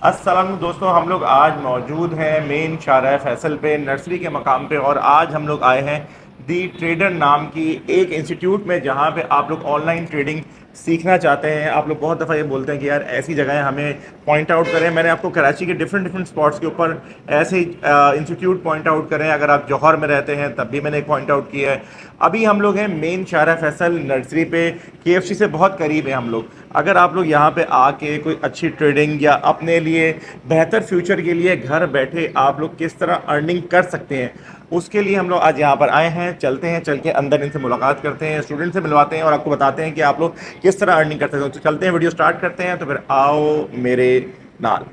अस्सलाम दोस्तों, हम लोग आज मौजूद हैं मेन शाहराह फैसल पे नर्सरी के मकाम पे। और आज हम लोग आए हैं दी ट्रेडर नाम की एक इंस्टीट्यूट में, जहाँ पे आप लोग ऑनलाइन ट्रेडिंग सीखना चाहते हैं। आप लोग बहुत दफ़ा ये बोलते हैं कि यार ऐसी जगहें हमें पॉइंट आउट करें। मैंने आपको कराची के डिफरेंट स्पॉट्स के ऊपर ऐसे इंस्टीट्यूट पॉइंट आउट करें। अगर आप जौहर में रहते हैं तब भी मैंने एक पॉइंट आउट किया है। अभी हम लोग हैं मेन शाहराह फैसल नर्सरी पे, KFC से बहुत करीब है हम लोग। अगर आप लोग यहाँ पे आके कोई अच्छी ट्रेडिंग या अपने लिए बेहतर फ्यूचर के लिए घर बैठे आप लोग किस तरह अर्निंग कर सकते हैं, उसके लिए हम लोग आज यहाँ पर आए हैं। चलते हैं, चल के अंदर इनसे मुलाकात करते हैं, स्टूडेंट से मिलवाते हैं और आपको बताते हैं कि आप लोग किस तरह अर्निंग करते हैं। तो चलते हैं, वीडियो स्टार्ट करते हैं। तो फिर आओ मेरे नाल।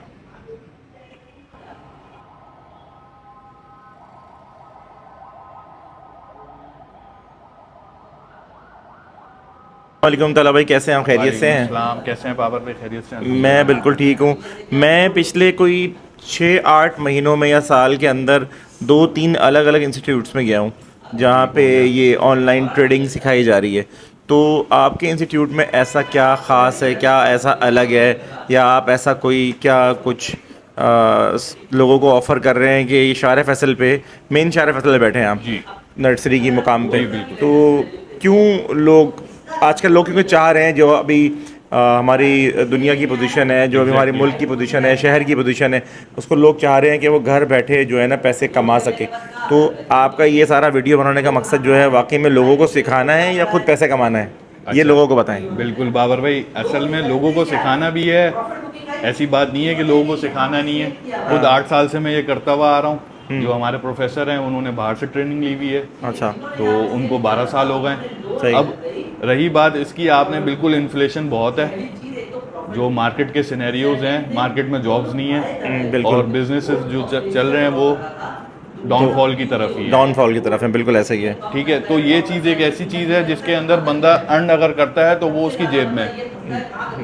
वालेकुम तला भाई, कैसे हैं आप? खैरियत से हैं? सलाम, कैसे हैं बाबर भाई? खैरियत से हैं? मैं बिल्कुल ठीक हूँ। मैं पिछले कोई 6-8 महीनों में या साल के अंदर 2-3 अलग अलग इंस्टीट्यूट्स में गया हूँ जहाँ पे ये ऑनलाइन ट्रेडिंग सिखाई जा रही है। तो आपके इंस्टीट्यूट में ऐसा क्या ख़ास है, क्या ऐसा अलग है, या आप ऐसा कोई क्या कुछ लोगों को ऑफ़र कर रहे हैं कि ये शाहराह फैसल पे, मेन शाहराह फैसल पे बैठे हैं आप जी नर्सरी की मुकाम पे? जी बिल्कुल। तो क्यों लोग आजकल क्योंकि चाह रहे हैं, जो अभी हमारी दुनिया की पोजीशन है, जो अभी हमारे मुल्क की पोजीशन है, शहर की पोजीशन है, उसको लोग चाह रहे हैं कि वो घर बैठे जो है ना पैसे कमा सके। तो आपका ये सारा वीडियो बनाने का मकसद जो है वाकई में लोगों को सिखाना है या खुद पैसे कमाना है, ये अच्छा, लोगों को बताएं। बिल्कुल बाबर भाई, असल में लोगों को सिखाना भी है। ऐसी बात नहीं है कि लोगों को सिखाना नहीं है। खुद 8 साल से मैं ये करता हुआ आ रहा हूँ। जो हमारे प्रोफेसर हैं उन्होंने बाहर से ट्रेनिंग ली हुई है, अच्छा, तो उनको 12 साल हो गए। सही। अब रही बात इसकी, आपने बिल्कुल, इन्फ्लेशन बहुत है। जो मार्केट के सिनेरियोज हैं, मार्केट में जॉब्स नहीं है बिल्कुल। और बिजनेसेस जो चल रहे हैं वो डाउनफॉल की तरफ ही है। डाउनफॉल की तरफ है, बिल्कुल ऐसा ही है। ठीक है, तो ये चीज़ एक ऐसी चीज़ है जिसके अंदर बंदा अर्न अगर करता है तो वो उसकी जेब में,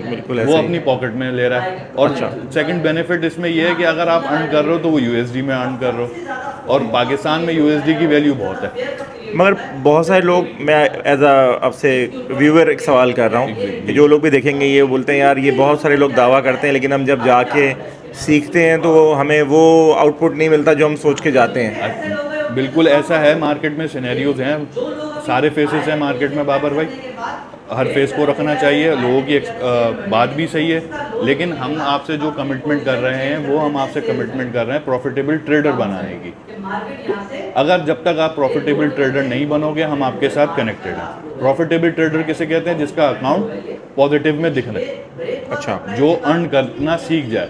बिल्कुल वो ऐसा ही अपनी पॉकेट में ले रहा है। और अच्छा। सेकंड बेनिफिट इसमें ये है कि अगर आप अर्न कर रहे हो तो वो USD में अर्न कर रहे हो, और पाकिस्तान में USD की वैल्यू बहुत है। मगर बहुत सारे लोग, मैं एज अ आपसे व्यूअर एक सवाल कर रहा हूँ कि जो लोग भी देखेंगे ये बोलते हैं यार ये बहुत सारे लोग दावा करते हैं, लेकिन हम जब जाके सीखते हैं तो हमें वो आउटपुट नहीं मिलता जो हम सोच के जाते हैं। बिल्कुल ऐसा है, मार्केट में सिनेरियोज हैं, सारे फेसेस हैं मार्केट में बाबर भाई। हर फेस को रखना चाहिए, लोगों की बात भी सही है, लेकिन हम आपसे जो कमिटमेंट कर रहे हैं वो हम आपसे कमिटमेंट कर रहे हैं प्रॉफिटेबल ट्रेडर बनाने की। तो अगर जब तक आप प्रॉफिटेबल ट्रेडर नहीं बनोगे, हम आपके साथ कनेक्टेड हैं। प्रॉफिटेबल ट्रेडर किसे कहते हैं? जिसका अकाउंट पॉजिटिव में दिख रहे, अच्छा, जो अर्न करना सीख जाए।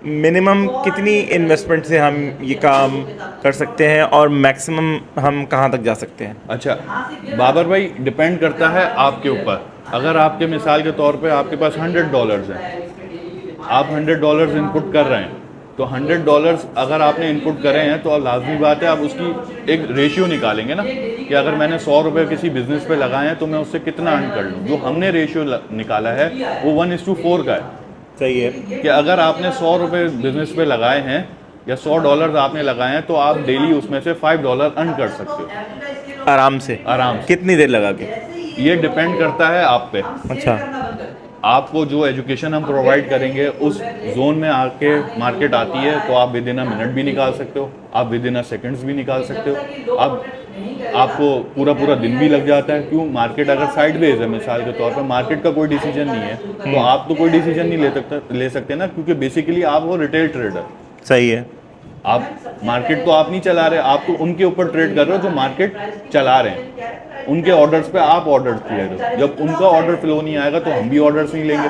मिनिमम कितनी इन्वेस्टमेंट से हम ये काम कर सकते हैं और मैक्सिमम हम कहाँ तक जा सकते हैं? अच्छा बाबर भाई, डिपेंड करता है आपके ऊपर। अगर आपके मिसाल के तौर पे आपके पास $100 हैं, आप $100 इनपुट कर रहे हैं, तो $100 अगर आपने इनपुट करे हैं तो लाजमी बात है आप उसकी एक रेशियो निकालेंगे ना, कि अगर मैंने 100 रुपये किसी बिजनेस पे लगाए हैं तो मैं उससे कितना अर्न कर लूँ। जो हमने रेशियो निकाला है वो 1:4 का है। सही है। कि अगर आपने 100 रुपये बिजनेस पे लगाए हैं या $100 आपने लगाए हैं, तो आप डेली उसमें से $5 अर्न कर सकते हो आराम से? आराम से। कितनी देर लगा के? ये डिपेंड करता है आप पे। अच्छा, आपको जो एजुकेशन हम प्रोवाइड करेंगे, उस जोन में आके मार्केट आती है तो आप विद इन अ मिनट भी निकाल सकते हो, आप विद इन अ सेकेंड्स भी निकाल सकते हो। आपको पूरा दिन भी लग जाता है। क्यों? मार्केट अगर साइडवेज है, मिसाल के तौर पर मार्केट का कोई डिसीजन नहीं है, तो आप तो कोई डिसीजन नहीं ले सकते ना, क्योंकि बेसिकली आप हो रिटेल ट्रेडर। सही है। आप मार्केट तो आप नहीं चला रहे, आप तो उनके ऊपर ट्रेड कर रहे हो जो मार्केट चला रहे हैं। उनके ऑर्डर्स पे आप ऑर्डर्स ले रहे हो। जब उनका ऑर्डर फ्लो नहीं आएगा तो हम भी ऑर्डर्स नहीं लेंगे।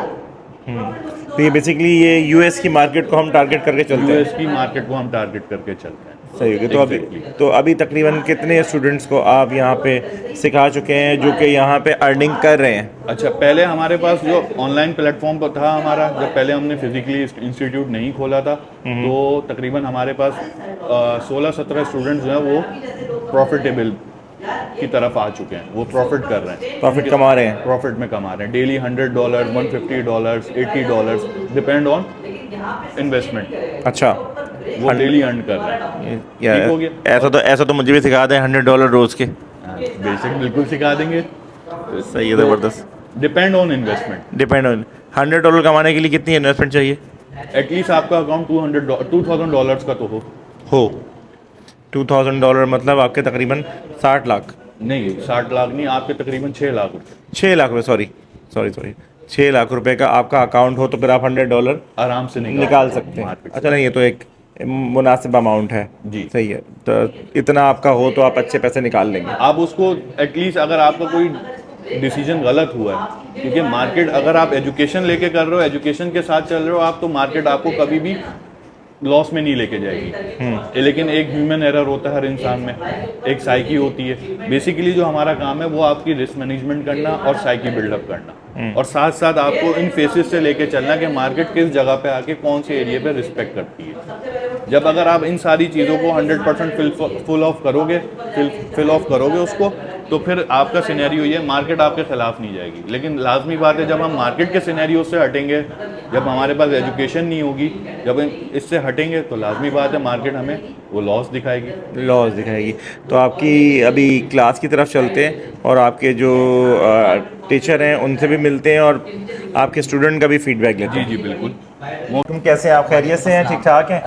तो ये बेसिकली ये यूएस की मार्केट को हम टारगेट करके चलते हैं। यूएस की मार्केट को हम टारगेट करके चलते हैं। सही है। Exactly. तो अभी तकरीबन कितने स्टूडेंट्स को आप यहाँ पे सिखा चुके हैं जो कि यहाँ पे अर्निंग कर रहे हैं? अच्छा, पहले हमारे पास जो ऑनलाइन प्लेटफॉर्म पर था हमारा, जब पहले हमने फिजिकली इंस्टीट्यूट नहीं खोला था, तो तकरीबन हमारे पास 16-17 स्टूडेंट्स जो हैं वो प्रॉफिटेबल की तरफ आ चुके हैं। वो प्रॉफिट कर रहे हैं, प्रॉफिट कमा रहे हैं। प्रॉफिट में कमा रहे हैं। Daily $100, $150, $80, depend on investment. अच्छा, वो डेली अर्न कर रहे हैं। ठीक हो गया। ऐसा तो मुझे भी सिखा दें, $100 रोज के। बेसिक बिल्कुल सिखा देंगे। सही है, ज़बरदस्त। Depend on investment. Depend on $100 कमाने के लिए कितनी इन्वेस्टमेंट चाहिए? एटलीस्ट आपका अकाउंट $2000 का तो हो। $2000 मतलब आपके तकरीबन 60 लाख, नहीं 60 लाख नहीं, आपके तकरीबन 6 लाख रुपए 6 लाख रुपए, सॉरी सॉरी सॉरी, 6 लाख रुपए का आपका अकाउंट हो तो फिर आप $100 आराम से निकाल सकते हैं। मार्केट अच्छा, नहीं ये तो एक मुनासिब अमाउंट है। जी। सही है, तो इतना आपका हो तो आप अच्छे पैसे निकाल लेंगे। आप उसको एटलीस्ट, अगर आपका कोई डिसीजन गलत हुआ है, क्योंकि मार्केट, अगर आप एजुकेशन लेके कर रहे हो, एजुकेशन के साथ चल रहे हो आप, तो मार्केट आपको कभी भी लॉस में नहीं लेके जाएगी। लेकिन एक ह्यूमन एरर होता है हर इंसान में, एक साइकी होती है। बेसिकली जो हमारा काम है वो आपकी रिस्क मैनेजमेंट करना और साइकी बिल्डअप करना, और साथ साथ आपको इन फेसेस से लेके चलना कि मार्केट किस जगह पे आके कौन से एरिया पे रिस्पेक्ट करती है। जब अगर आप इन सारी चीज़ों को 100% फिल ऑफ करोगे उसको, तो फिर आपका सिनेरियो ये, मार्केट आपके खिलाफ नहीं जाएगी। लेकिन लाजमी बात है, जब हम मार्केट के सिनेरियो से हटेंगे, जब हमारे पास एजुकेशन नहीं होगी, जब इससे हटेंगे, तो लाजमी बात है मार्केट हमें वो लॉस दिखाएगी। तो आपकी अभी क्लास की तरफ चलते हैं और आपके जो टीचर हैं उनसे भी मिलते हैं और आपके स्टूडेंट का भी फीडबैक लेते हैं। जी बिल्कुल। तुम कैसे हैं? आप खैरियत से हैं? ठीक ठाक हैं?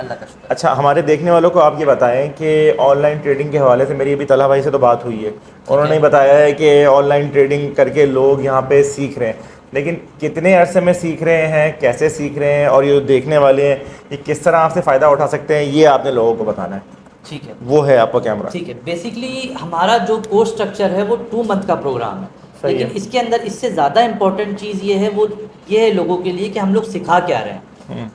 अच्छा, हमारे देखने वालों को आप ये बताएं कि ऑनलाइन ट्रेडिंग के हवाले से मेरी अभी तलहा भाई से तो बात हुई है, उन्होंने बताया है कि ऑनलाइन ट्रेडिंग करके लोग यहाँ पे सीख रहे हैं, लेकिन कितने अरसे में सीख रहे हैं, कैसे सीख रहे हैं, और ये देखने वाले हैं ये किस तरह आपसे फ़ायदा उठा सकते हैं, ये आपने लोगों को बताना है। ठीक है, वो है आपका कैमरा। ठीक है। बेसिकली हमारा जो कोर्स स्ट्रक्चर है वो 2 मंथ का प्रोग्राम है, लेकिन इसके अंदर इससे ज़्यादा इम्पोर्टेंट चीज़ ये है, वो ये है लोगों के लिए कि हम लोग सिखा क्या रहे हैं।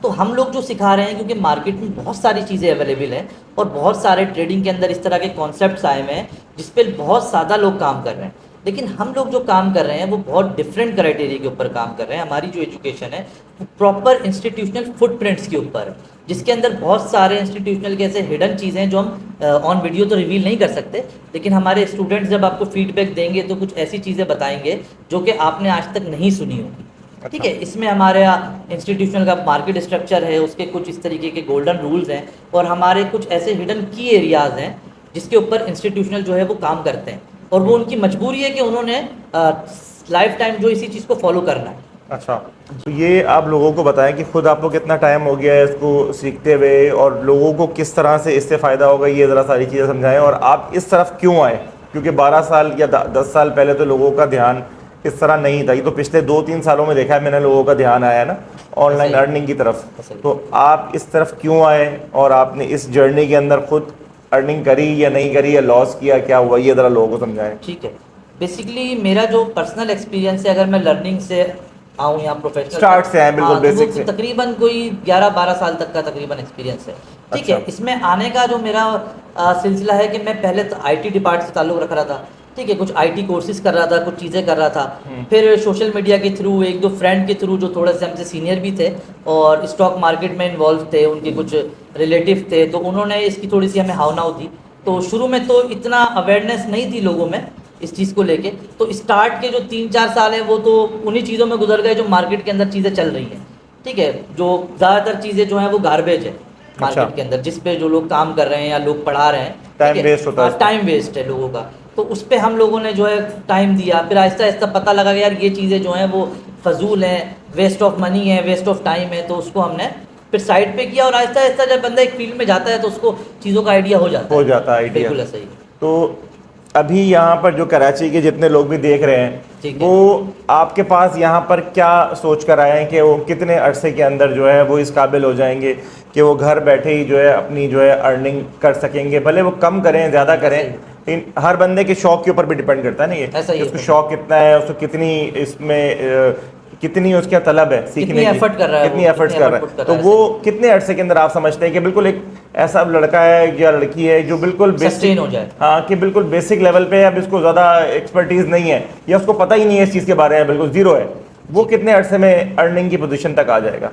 तो हम लोग जो सिखा रहे हैं, क्योंकि मार्केट में बहुत सारी चीज़ें अवेलेबल हैं और बहुत सारे ट्रेडिंग के अंदर इस तरह के कॉन्सेप्ट्स आए हुए हैं जिस पर बहुत ज़्यादा लोग काम कर रहे हैं, लेकिन हम लोग जो काम कर रहे हैं वो बहुत डिफरेंट क्राइटेरिया के ऊपर काम कर रहे हैं। हमारी जो एजुकेशन है वो प्रॉपर इंस्टीट्यूशनल फुटप्रिंट्स के ऊपर है, जिसके अंदर बहुत सारे इंस्टीट्यूशनल के ऐसे हिडन चीज़ें हैं जो हम ऑन वीडियो तो रिवील नहीं कर सकते, लेकिन हमारे स्टूडेंट्स जब आपको फीडबैक देंगे तो कुछ ऐसी चीज़ें बताएंगे जो कि आपने आज तक नहीं सुनी होगी। ठीक है, इसमें हमारे इंस्टीट्यूशनल का मार्केट स्ट्रक्चर है, उसके कुछ इस तरीके के गोल्डन रूल्स हैं, और हमारे कुछ ऐसे हिडन की एरियाज़ हैं जिसके ऊपर इंस्टीट्यूशनल जो है वो काम करते हैं, और वो उनकी मजबूरी है कि उन्होंने लाइफ टाइम जो इसी चीज़ को फॉलो करना है। अच्छा, तो ये आप लोगों को बताएं कि खुद आपको कितना टाइम हो गया है इसको सीखते हुए, और लोगों को किस तरह से इससे फ़ायदा होगा, ये ज़रा सारी चीज़ें समझाएं, और आप इस तरफ क्यों आए, क्योंकि 12 साल या 10 साल पहले तो लोगों का ध्यान इस तरह नहीं था। ये तो पिछले 2-3 सालों में देखा है मैंने लोगों का ध्यान आया ना ऑनलाइन अर्निंग की तरफ। तो आप इस तरफ क्यों आए, और आपने इस जर्नी के अंदर खुद अर्निंग करी या नहीं करी, या लॉस किया, क्या हुआ, ये ज़रा लोगों को समझाएं। ठीक है, बेसिकली मेरा जो पर्सनल एक्सपीरियंस है, अगर मैं लर्निंग से आऊँ यहाँ प्रोफेशनल स्टार्ट से आए, बिल्कुल बेसिक से, तकरीबन कोई 11-12 साल तक का तकरीबन एक्सपीरियंस है। ठीक है, इसमें आने का जो मेरा सिलसिला है कि मैं पहले तो IT डिपार्टमेंट से ताल्लुक़ रख रहा था। ठीक है, कुछ IT कोर्सेज कर रहा था, कुछ चीज़ें कर रहा था, फिर सोशल मीडिया के थ्रू, 1-2 फ्रेंड के थ्रू जो थोड़े से हमसे सीनियर भी थे और स्टॉक मार्केट में इन्वॉल्व थे, उनके कुछ रिलेटिव थे, तो उन्होंने इसकी थोड़ी सी हमें हावनाव दी। तो शुरू में तो इतना अवेयरनेस नहीं थी लोगों में इस चीज़ को लेके, तो स्टार्ट के जो 3-4 साल हैं वो तो उन्हीं चीज़ों में गुजर गए जो मार्केट के अंदर चीज़ें चल रही हैं। ठीक है, जो ज़्यादातर चीज़ें जो हैं वो गार्बेज है मार्केट के अंदर, जिस पे जो लोग काम कर रहे हैं या लोग पढ़ा रहे हैं, टाइम वेस्ट होता है, टाइम वेस्ट है लोगों का। तो उस पर हम लोगों ने जो है टाइम दिया, फिर आहिस्ता आहिस्ता पता लगा कि यार ये चीज़ें जो हैं वो फजूल हैं, वेस्ट ऑफ मनी है, वेस्ट ऑफ टाइम है, तो उसको हमने फिर साइड पे किया, और आहिस्ता आहिस्ता जब बंदा एक फील्ड में जाता है तो उसको चीज़ों का आइडिया हो जाता है। आइडिया बिल्कुल सही। तो अभी यहाँ पर जो कराची के जितने लोग भी देख रहे हैं, वो आपके पास यहाँ पर क्या सोच कर आए हैं कि वो कितने अरसे के अंदर जो है वो इस काबिल हो जाएंगे कि वो घर बैठे ही जो है अपनी जो है अर्निंग कर सकेंगे, भले वो कम करें ज़्यादा करें, लेकिन हर बंदे के शौक़ के ऊपर भी डिपेंड करता है ना, ये उसको शौक़ कितना है, उसको कितनी इसमें कितनी उसका तलब है सीखने की, एफर्ट कर रहा है, कितनी एफर्ट्स कर रहा है, तो वो कितने अरसे के अंदर आप समझते हैं कि बिल्कुल एक ऐसा लड़का है या लड़की है जो बिल्कुल सस्टेन हो जाए। हाँ, कि बिल्कुल बेसिक लेवल पे, अब इसको ज़्यादा एक्सपर्टीज़ नहीं है या उसको पता ही नहीं है इस चीज़ के बारे में, बिल्कुल ज़ीरो है, वो कितने अरसे में अर्निंग की पोजीशन तक आ जाएगा?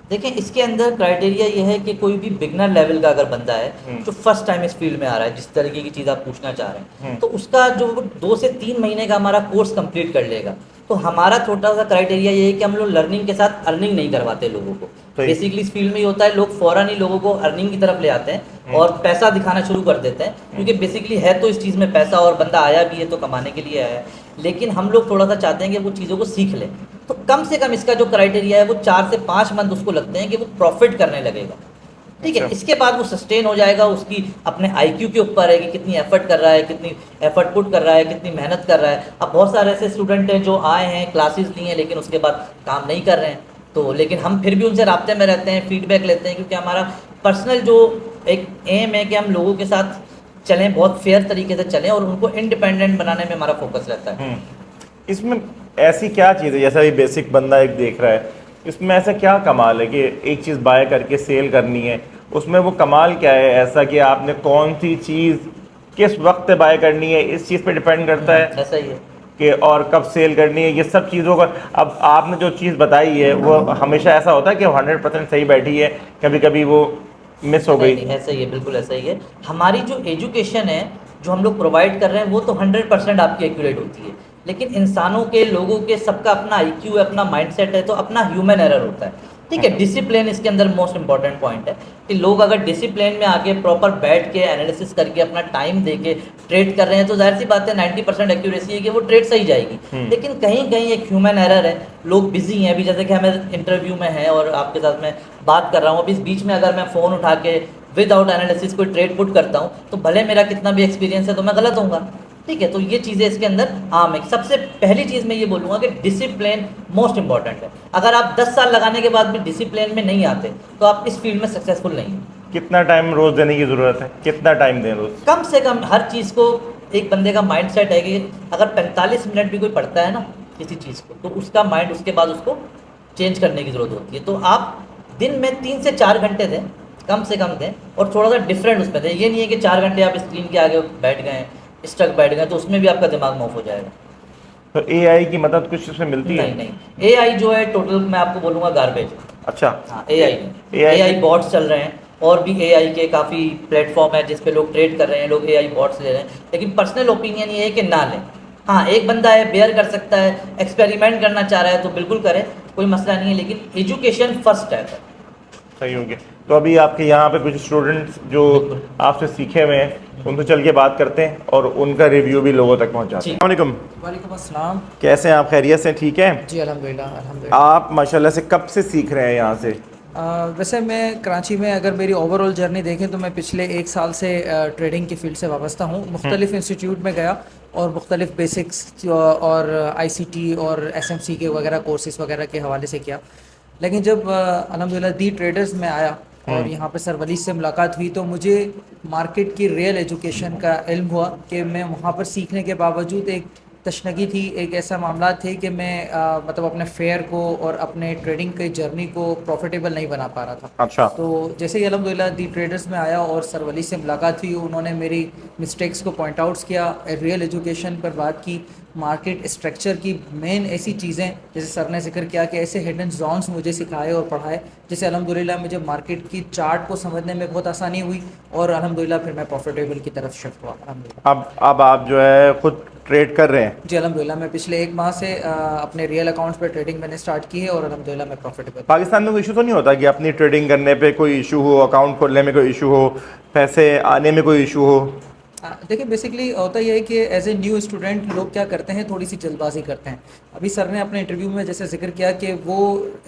देखिए, इसके अंदर क्राइटेरिया ये है कि कोई भी बिगनर लेवल का अगर बंदा है जो फर्स्ट टाइम इस फील्ड में आ रहा है, जिस तरीके की चीज़ आप पूछना चाह रहे हैं, तो उसका जो 2 से 3 महीने का हमारा कोर्स कंप्लीट कर लेगा। तो हमारा छोटा सा क्राइटेरिया ये है कि हम लोग लर्निंग के साथ अर्निंग नहीं करवाते लोगों को। बेसिकली इस फील्ड में ये होता है, लोग फ़ौरन ही लोगों को अर्निंग की तरफ ले आते हैं और पैसा दिखाना शुरू कर देते हैं, क्योंकि बेसिकली है तो इस चीज़ में पैसा, और बंदा आया भी है तो कमाने के लिए आया है, लेकिन हम लोग थोड़ा सा चाहते हैं कि वो चीज़ों को सीख लें। तो कम से कम इसका जो क्राइटेरिया है वो 4 से 5 मंथ उसको लगते हैं कि वो प्रॉफिट करने लगेगा, ठीक है। अच्छा। इसके बाद वो सस्टेन हो जाएगा, उसकी अपने आईक्यू के ऊपर है कि कितनी एफर्ट कर रहा है, कितनी एफर्ट पुट कर रहा है, कितनी मेहनत कर रहा है। अब बहुत सारे ऐसे स्टूडेंट हैं जो आए हैं, क्लासेस ली हैं, लेकिन उसके बाद काम नहीं कर रहे हैं, तो लेकिन हम फिर भी उनसे राब्ते में रहते हैं, फीडबैक लेते हैं, क्योंकि हमारा पर्सनल जो एक एम है कि हम लोगों के साथ चलें, बहुत फेयर तरीके से चलें और उनको इंडिपेंडेंट बनाने में हमारा फोकस रहता है। इसमें ऐसी क्या चीज़ है, जैसा ये बेसिक बंदा एक देख रहा है, इसमें ऐसा क्या कमाल है कि एक चीज़ बाय करके सेल करनी है, उसमें वो कमाल क्या है ऐसा कि आपने कौन सी चीज़ किस वक्त बाय करनी है, इस चीज़ पे डिपेंड करता है ऐसा ही है कि और कब सेल करनी है, ये सब चीज़ों का। अब आपने जो चीज़ बताई है वो हमेशा ऐसा होता है कि 100% सही बैठी है, कभी कभी वो मिस हो नहीं, गई। नहीं, ऐसा ही है, बिल्कुल ऐसा ही है। हमारी जो एजुकेशन है, जो हम लोग प्रोवाइड कर रहे हैं, वो तो 100% आपकी एक्यूरेट होती है, लेकिन इंसानों के, लोगों के, सबका अपना आईक्यू है, अपना माइंडसेट है, तो अपना ह्यूमन एरर होता है, ठीक है। डिसिप्लिन इसके अंदर मोस्ट इंपॉर्टेंट पॉइंट है कि लोग अगर डिसिप्लिन में आके प्रॉपर बैठ के एनालिसिस करके अपना टाइम दे के ट्रेड कर रहे हैं, तो जाहिर सी बात है 90% एक्यूरेसी है कि वो ट्रेड सही जाएगी। लेकिन कहीं कहीं एक ह्यूमन एरर है, लोग बिजी हैं। अभी जैसे कि हमें इंटरव्यू में है और आपके साथ मैं बात कर रहा हूँ, अभी इस बीच में अगर मैं फ़ोन उठा के विदाउट एनालिसिस कोई ट्रेड पुट करता हूँ, तो भले मेरा कितना भी एक्सपीरियंस है तो मैं गलत होऊंगा, ठीक है। तो ये चीज़ें इसके अंदर आम है। सबसे पहली चीज़ मैं ये बोलूँगा कि डिसिप्लिन मोस्ट इंपॉर्टेंट है। अगर आप 10 साल लगाने के बाद भी डिसिप्लिन में नहीं आते, तो आप इस फील्ड में सक्सेसफुल नहीं हैं। कितना टाइम रोज़ देने की ज़रूरत है, कितना टाइम दें रोज़? कम से कम हर चीज़ को, एक बंदे का माइंड सेट है कि अगर 45 मिनट भी कोई पढ़ता है ना किसी चीज़ को, तो उसका माइंड उसके बाद उसको चेंज करने की ज़रूरत होती है। तो आप दिन में 3 से 4 घंटे दें, कम से कम दें, और थोड़ा सा डिफरेंट उसमें दें। ये नहीं है कि 4 घंटे आप स्क्रीन के आगे बैठ गए, स्टक बैठ गए, तो उसमें भी आपका दिमाग ऑफ हो जाएगा। तो एआई की मदद कुछ इसमें मिलती है? नहीं, नहीं, एआई जो है टोटल मैं आपको बोलूँगा गार्बेज। अच्छा। हाँ, एआई बॉट्स चल रहे हैं, और भी एआई के काफ़ी प्लेटफॉर्म है जिस पे लोग ट्रेड कर रहे हैं, लोग एआई बॉट्स ले रहे हैं, लेकिन पर्सनल ओपिनियन ये है कि ना लें। हाँ, एक बंदा है, बेयर कर सकता है, एक्सपेरिमेंट करना चाह रहा है तो बिल्कुल करें, कोई मसला नहीं है, लेकिन एजुकेशन फर्स्ट है। सही हो गया। तो अभी आपके यहाँ पे कुछ स्टूडेंट्स जो आपसे सीखे हुए हैं, उनसे चल के बात करते हैं और उनका रिव्यू भी लोगों तक पहुँचाते हैं। वालेकुम। वालेकुम अस्सलाम। कैसे हैं आप, खैरियत से? ठीक है जी अल्हम्दुलिल्लाह अल्हम्दुलिल्लाह। आप माशाल्लाह से कब से सीख रहे हैं यहाँ से? वैसे मैं कराची में अगर मेरी ओवरऑल जर्नी देखें तो मैं पिछले 1 साल से ट्रेडिंग की फील्ड से वाबस्ता हूँ। मुख्तलिफ इंस्टीट्यूट में गया और मुख्तलिफ बेसिक्स और आईसीटी और एसएमसी के वगैरह कोर्सेज वगैरह के हवाले से किया। लेकिन जब अल्हम्दुलिल्लाह दी ट्रेडर्स में आया और यहाँ पे सर वली से मुलाकात हुई, तो मुझे मार्केट की रियल एजुकेशन का इल्म हुआ कि मैं वहाँ पर सीखने के बावजूद एक तशनगी थी, एक ऐसा मामला थे कि मैं मतलब अपने फेयर को और अपने ट्रेडिंग की जर्नी को प्रॉफिटेबल नहीं बना पा रहा था। अच्छा। तो जैसे ही अल्हम्दुलिल्लाह दी ट्रेडर्स में आया और सर वली से मुलाकात हुई, उन्होंने मेरी मिस्टेक्स को पॉइंट आउट्स किया, रियल एजुकेशन पर बात की, मार्केट स्ट्रक्चर की मेन ऐसी चीज़ें जैसे सर ने जिक्र किया कि ऐसे हिडन जोन्स मुझे सिखाए और पढ़ाए, जैसे अल्हम्दुलिल्लाह मुझे मार्केट की चार्ट को समझने में बहुत आसानी हुई और अल्हम्दुलिल्लाह फिर मैं प्रॉफिटेबल की तरफ शिफ्ट हुआ अल्हम्दुलिल्लाह। अब आप जो है खुद ट्रेड कर रहे हैं? जी अल्हम्दुलिल्लाह मैं पिछले 1 माह से अपने रियल अकाउंट्स पर ट्रेडिंग मैंने स्टार्ट की है और अल्हम्दुलिल्लाह मैं प्रॉफिटेबल। पाकिस्तान में कोई इशू तो नहीं होता कि अपनी ट्रेडिंग करने पे कोई इशू हो, अकाउंट खोलने में कोई इशू हो, पैसे आने में कोई इशू हो? देखिए बेसिकली होता यह है कि एज ए न्यू स्टूडेंट लोग क्या करते हैं, थोड़ी सी जल्दबाजी करते हैं। अभी सर ने अपने इंटरव्यू में जैसे जिक्र किया कि वो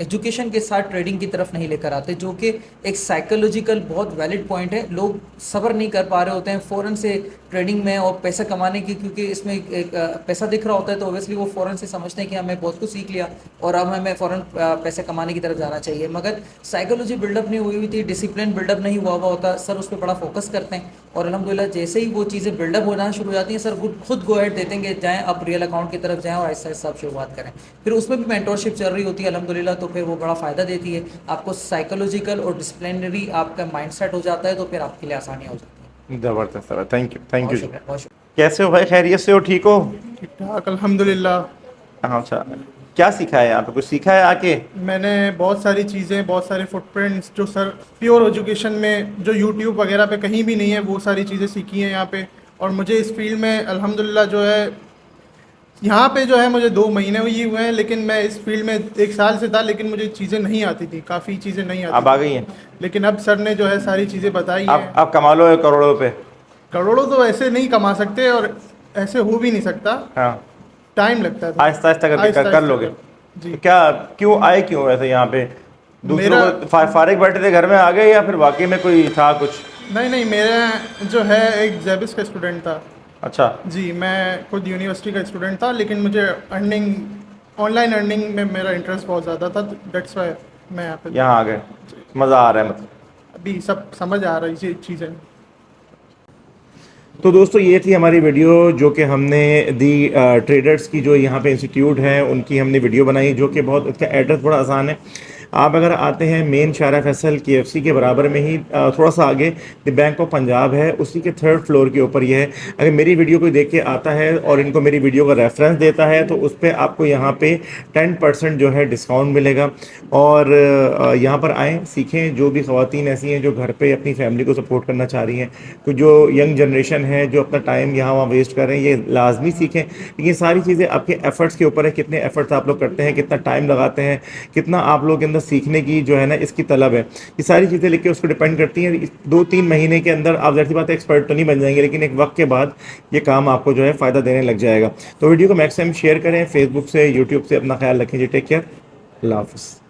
एजुकेशन के साथ ट्रेडिंग की तरफ नहीं लेकर आते, जो कि एक साइकोलॉजिकल बहुत वैलिड पॉइंट है। लोग सब्र नहीं कर पा रहे होते हैं फ़ौरन से ट्रेडिंग में और पैसा कमाने की, क्योंकि इसमें एक पैसा दिख रहा होता है, तो ओबियसली वो फ़ौरन से समझते हैं कि हमें बहुत कुछ सीख लिया और अब हमें फ़ौरन पैसे कमाने की तरफ जाना चाहिए। मगर साइकोलॉजी बिल्डअप नहीं हुई थी, डिसिप्लिन बिल्डअप नहीं हुआ होता। सर उस पर बड़ा फोकस करते हैं और अल्हम्दुलिल्लाह जैसे ही वो चीज़ें बिल्डअप होना शुरू हो जाती हैं, सर खुद गो हेड देते हैं कि जाएँ अब रियल अकाउंट की तरफ जाएँ और आहिस्ता आहिस्ता शुरुआत करें। फिर उसमें भी मेंटरशिप चल रही होती है अल्हम्दुलिल्लाह, तो फिर वो बड़ा फ़ायदा देती है आपको। साइकोलॉजिकल और डिसिप्लिनरी आपका माइंडसेट हो जाता है, तो फिर आपके लिए आसानियाँ हो जाती हैं। ज़बरदस्त सर, थैंक यू बहुत शुक्रिया, बहुत शुक्रिया। कैसे हो भाई, खैरियत से हो, ठीक हो? ठीक ठाक अल्हम्दुलिल्लाह। हाँ अच्छा, क्या सीखा है यहाँ पे, कुछ सीखा है आके? मैंने बहुत सारी चीज़ें, बहुत सारे फुटप्रिंट्स जो सर प्योर एजुकेशन में जो यूट्यूब वगैरह पे कहीं भी नहीं है, वो सारी चीज़ें सीखी हैं यहाँ पे। और मुझे इस फील्ड में अल्हम्दुलिल्लाह जो है, यहाँ पे जो है मुझे 2 महीने ही हुए हैं, लेकिन मैं इस फील्ड में 1 साल से था, लेकिन मुझे चीज़ें नहीं आती थी, काफ़ी चीज़ें नहीं आती। अब आ गई हैं? लेकिन अब सर ने जो है सारी चीज़ें बताई हैं। अब कमा लो करोड़ों पे? करोड़ों तो ऐसे नहीं कमा सकते और ऐसे हो भी नहीं सकता, हाँ, टाइम लगता है। आहिस्ता आहिस्ता करके कर लोगे? जी। तो क्या क्यों आए, क्यों वैसे यहाँ पे? दूसरों मेरा- को फारिग बैठे थे घर में आ गए, या फिर वाकई में कोई था कुछ? नहीं नहीं, मेरा जो है एक जेबिस का स्टूडेंट था। अच्छा। जी, मैं खुद यूनिवर्सिटी का स्टूडेंट था, लेकिन मुझे ऑनलाइन अर्निंग में मेरा इंटरेस्ट बहुत ज़्यादा था, दैट्स वाई मैं यहाँ पे यहाँ आ गए, मज़ा आ रहा है मतलब। अभी सब समझ आ रही है चीज़ें। तो दोस्तों ये थी हमारी वीडियो जो कि हमने दी ट्रेडर्स की, जो यहाँ पे इंस्टीट्यूट है उनकी हमने वीडियो बनाई, जो कि बहुत, उसका एड्रेस थोड़ा आसान है। आप अगर आते हैं मेन शारा फैसल KFC के बराबर में ही थोड़ा सा आगे द बैंक ऑफ पंजाब है, उसी के 3rd फ्लोर के ऊपर ये है। अगर मेरी वीडियो कोई देख के आता है और इनको मेरी वीडियो का रेफरेंस देता है तो उस पर आपको यहाँ पे 10% जो है डिस्काउंट मिलेगा। और यहाँ पर आएँ, सीखें। जो भी ख़वातीन ऐसी हैं जो घर पे अपनी फैमिली को सपोर्ट करना चाह रही हैं, कुछ जो यंग जनरेशन है जो अपना टाइम यहाँ वहाँ वेस्ट कर रहे हैं, ये लाजमी सीखें। ये सारी चीज़ें आपके एफ़र्ट्स के ऊपर है, कितने एफ़र्ट्स आप लोग करते हैं, कितना टाइम लगाते हैं, कितना आप लोग के अंदर सीखने की जो है ना इसकी तलब है। ये सारी चीज़ें लेके उसको डिपेंड करती हैं। 2-3 महीने के अंदर आप ज़ाहिर सी बात है एक्सपर्ट तो नहीं बन जाएंगे, लेकिन एक वक्त के बाद ये काम आपको जो है फ़ायदा देने लग जाएगा। तो वीडियो को मैक्सिमम शेयर करें, फेसबुक से, यूट्यूब से। अपना ख्याल रखें जी, टेक केयर, अल्लाह हाफ़िज़।